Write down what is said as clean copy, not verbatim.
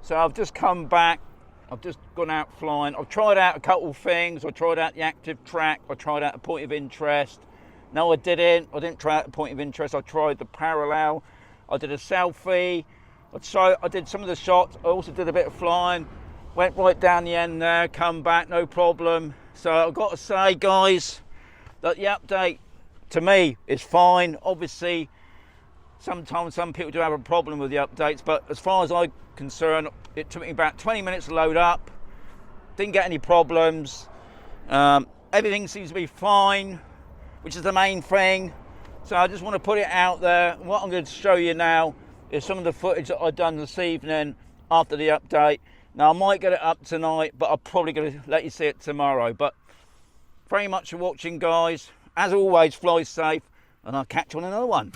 So I've just come back, I've just gone out flying. I've tried out a couple of things. I tried out the active track, I tried out the point of interest. No, I didn't try out the point of interest. I tried the parallel, I did a selfie, I did some of the shots. I also did a bit of flying, went right down the end there, come back, no problem. So I've got to say, guys, that the update to me is fine. Obviously, sometimes some people do have a problem with the updates, but as far as I'm concerned, it took me about 20 minutes to load up. Didn't get any problems. Everything seems to be fine, which is the main thing. So I just want to put it out there. What I'm going to show you now is some of the footage that I've done this evening after the update. Now I might get it up tonight, but I'm probably going to let you see it tomorrow. But very much for watching, guys. As always, fly safe, and I'll catch you on another one.